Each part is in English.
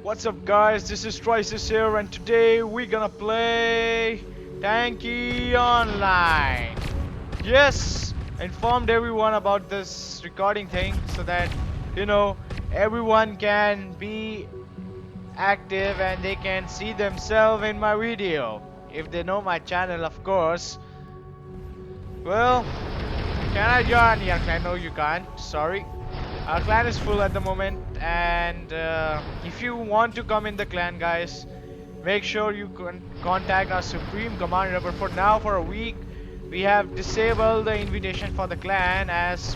What's up guys, this is Trysis here and today we're gonna play Tanki Online. Yes, informed everyone about this recording thing so that you know everyone can be active and they can see themselves in my video. If they know my channel of course. Well, can I join your clan? No you can't, sorry. Our clan is full at the moment, and if you want to come in the clan, guys, make sure you contact our supreme commander. But for now, for a week, we have disabled the invitation for the clan as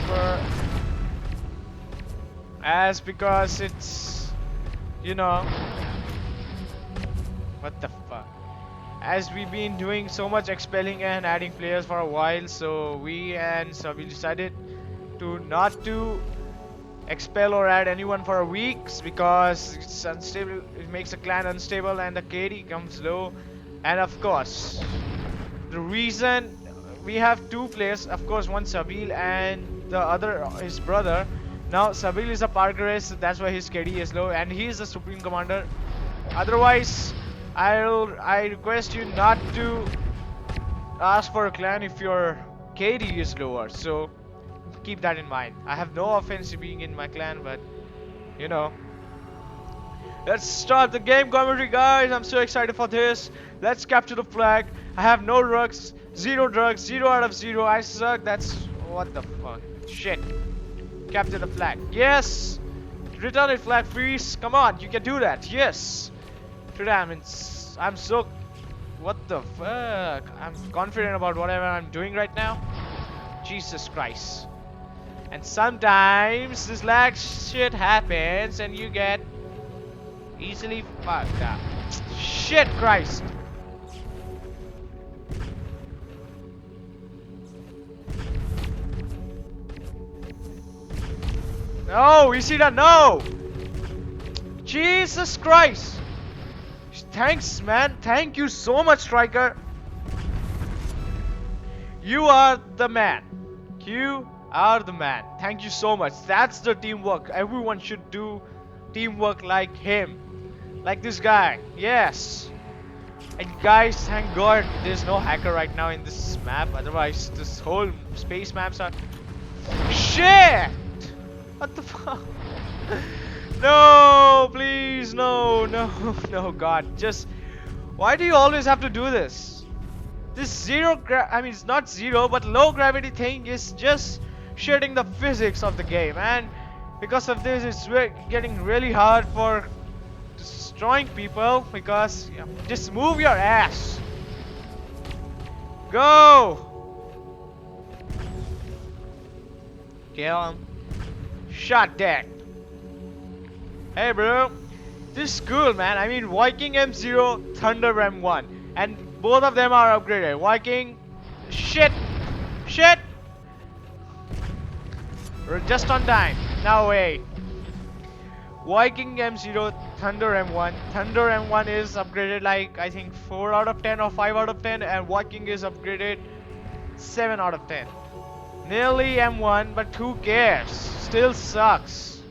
because it's what the fuck. As we've been doing so much expelling and adding players for a while, so we decided to not to expel or add anyone for a week because it's unstable. It makes the clan unstable and the KD comes low. And of course, the reason we have two players, of course, one Sabil and the other his brother. Now Sabil is a Parkeres, so that's why his KD is low, and he is the supreme commander. Otherwise, I request you not to ask for a clan if your KD is lower. So keep that in mind. I have no offense being in my clan, but you know. Let's start the game commentary, guys. I'm so excited for this. Let's capture the flag. I have no drugs, 0 out of 0. I suck. That's what the fuck. Shit. Capture the flag. Yes. Return it, flag freeze. Come on, you can do that. Yes. Today I'm so. What the fuck? I'm confident about whatever I'm doing right now. Jesus Christ. And sometimes this lag shit happens and you get easily fucked up. Shit Christ! No, you see that? No! Jesus Christ! Thanks, man. Thank you so much, Striker. You are the man. You are the man. Thank you so much. That's the teamwork. Everyone should do teamwork like him. Like this guy. Yes. And guys, thank God there's no hacker right now in this map. Otherwise, this whole space maps are... Shit! What the fuck? No, please, no, no, God. Just... Why do you always have to do this? This I mean, it's not zero, but low gravity thing is just shitting the physics of the game, and because of this it's getting really hard for destroying people because just move your ass. Go! Kill him. Shot dead. Hey bro, this is cool, man. I mean, Viking M0, Thunder M1, and both of them are upgraded. Viking, shit, we're just on time. No way. Viking M0, Thunder M1. Thunder M1 is upgraded like I think 4 out of 10 or 5 out of 10, and Viking is upgraded 7 out of 10. Nearly M1, but who cares? Still sucks.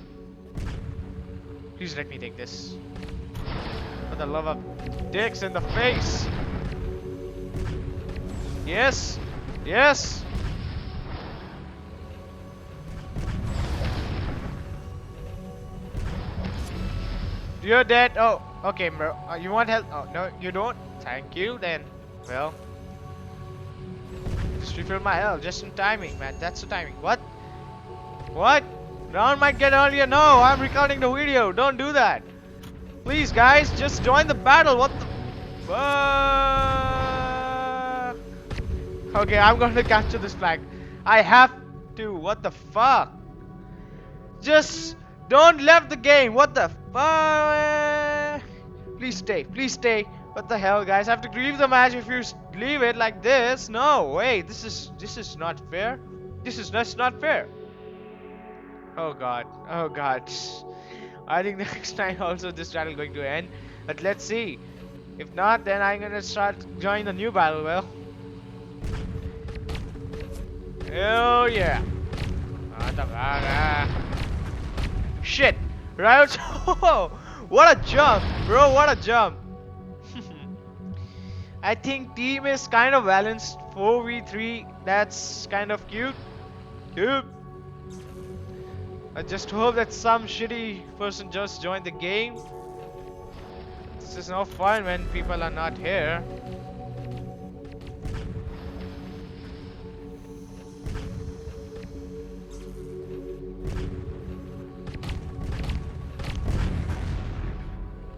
Please let me take this. For the love of dicks in the face. Yes, yes. You're dead. Oh, okay, bro. You want help? Oh, no, you don't. Thank you, then. Well, just refill my health just in timing, man. That's the timing. What? What? Round might get earlier. No, I'm recording the video. Don't do that. Please, guys, just join the battle. What the fuck? Okay, I'm going to capture this flag. I have to. What the fuck? Just don't leave the game. What the fuck? Please stay. Please stay. What the hell, guys? I have to leave the match if you leave it like this. No, wait. This is not fair. This is just not fair. Oh god. Oh god. I think next time also this battle going to end. But let's see. If not, then I'm gonna start join the new battle. Well. Oh yeah. Shit. Right. What a jump, bro! What a jump! I think team is kind of balanced. 4v3. That's kind of cute. Cute. I just hope that some shitty person just joined the game. This is no fun when people are not here.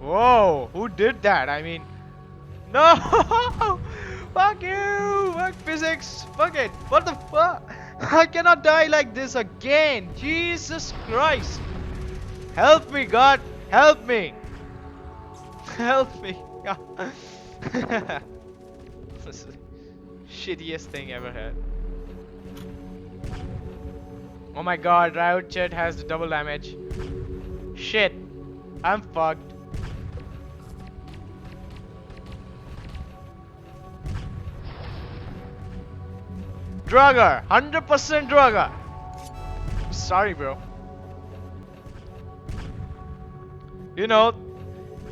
Whoa, who did that? I mean, no! Fuck you! Fuck physics! Fuck it! What the fuck? I cannot die like this again! Jesus Christ! Help me, God! Help me! Help me! This is the shittiest thing ever had. Oh my God! Riot Chat has the double damage. Shit! I'm fucked. Drugger! 100% drugger! Sorry, bro. You know,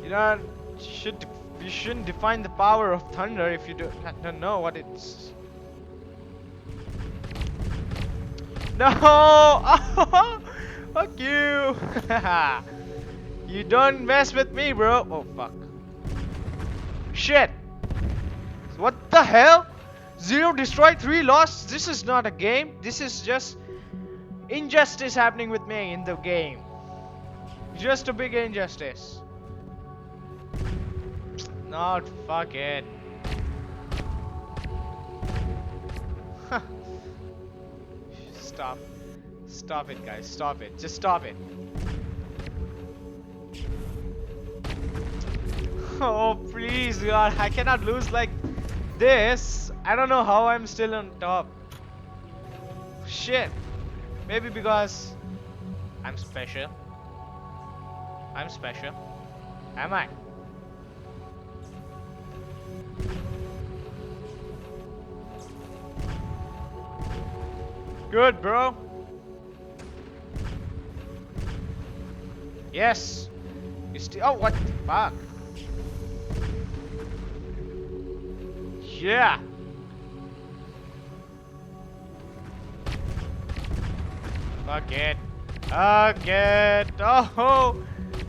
you shouldn't define the power of thunder if you don't know what it's. No! Fuck you! You don't mess with me, bro. Oh fuck! Shit! What the hell? 0 destroyed, 3 lost. This is not a game. This is just injustice happening with me in the game. Just a big injustice. Not fuck it. Stop. Stop it, guys. Stop it. Just stop it. Oh, please, God. I cannot lose like this. I don't know how I'm still on top. Shit. Maybe because I'm special. I'm special. Am I? Good, bro. Yes. You still. Oh, what the fuck? Yeah. Fuck it. Fuck it. Oh,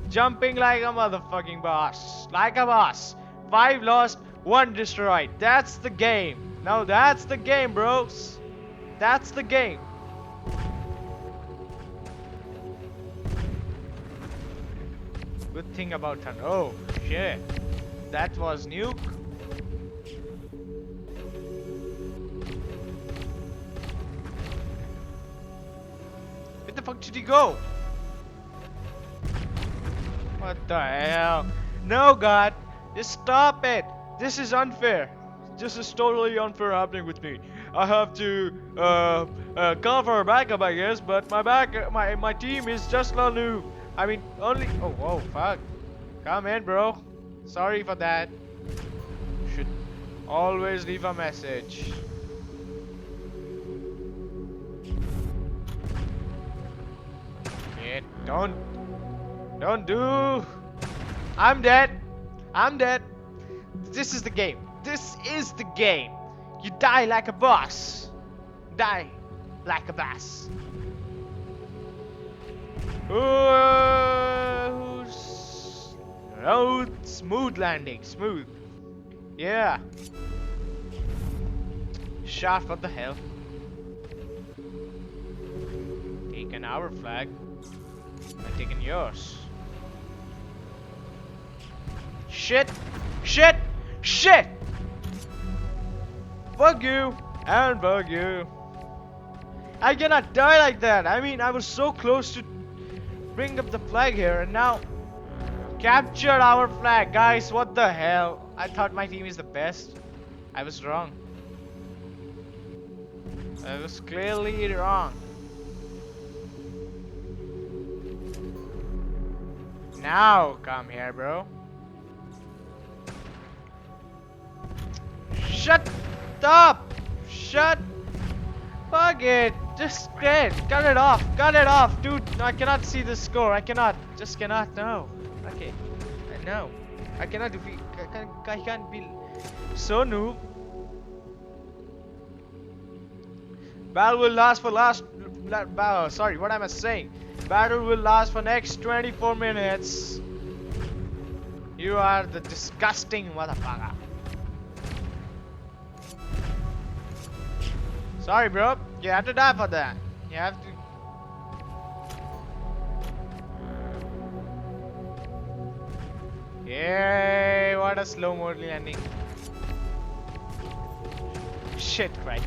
jumping like a motherfucking boss. Like a boss. 5 lost, 1 destroyed. That's the game. Now that's the game, bros. That's the game. Good thing about Thunder. Oh, shit. That was nuke. Where the fuck did he go? What the hell? No, God. Just stop it. This is unfair. This is totally unfair happening with me. I have to call for a backup, I guess, but my team is just a new. I mean, only. Oh, whoa, fuck. Come in, bro. Sorry for that. Should always leave a message. Yeah, don't do. I'm dead. I'm dead. This is the game. This is the game. You die like a boss. Die like a boss. Oh, smooth landing. Smooth. Yeah. Shot, what the hell? Taking our flag. I'm taking yours. Shit! Shit! Shit! Fuck you! And fuck you! I cannot die like that! I mean, I was so close to bring up the flag here and now captured our flag. Guys, what the hell? I thought my team is the best. I was wrong. I was clearly wrong. Now come here, bro. Shut up! Shut Fuck it. Just great. Cut it off. Cut it off. Dude, I cannot see the score. I cannot. Just cannot. No. Okay. No. I cannot defeat. I can't be so noob. Battle will last for sorry, what am I saying? Battle will last for next 24 minutes. You are the disgusting motherfucker. Sorry, bro. You have to die for that. You have to. Yay! What a slow mode landing. Shit, Christ.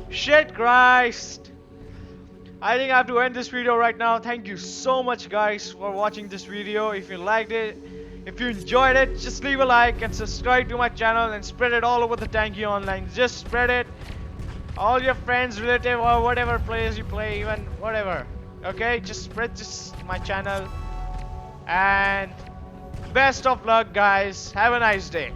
Shit, Christ. I think I have to end this video right now. Thank you so much, guys, for watching this video. If you liked it, if you enjoyed it, just leave a like and subscribe to my channel and spread it all over the Tanki online. Just spread it. All your friends, relative, or whatever players you play, even whatever. Okay, just spread my channel. And best of luck, guys. Have a nice day.